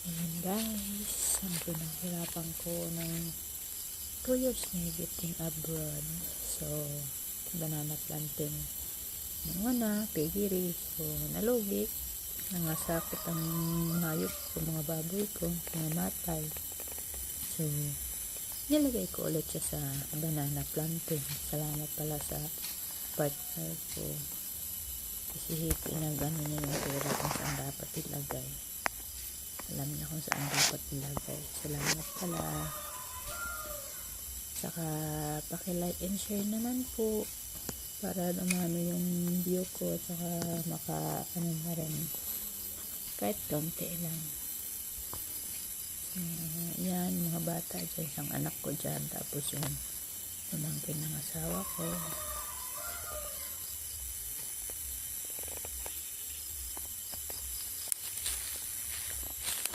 Ayan guys, ang pinaghirapan ko ng 2 years na higit in abroad. So, banana planting ng pigiri. So, nalugi. Nangasakit ang hayop ko, mga baboy ko, namatay. So, nilagay ko ulit siya sa banana planting. Salamat pala sa partner ko. Kasi pinag-ano niya yung pera kung saan dapat ilagay. Alam niya kung saan dapat ilagay. Salamat pala. Saka paki-like and share naman po para dumami yung view ko at saka maka-ano na rin kahit konti lang. Yan, mga bata dyan, isang anak ko dyan, tapos yung pamangkin ng asawa ko.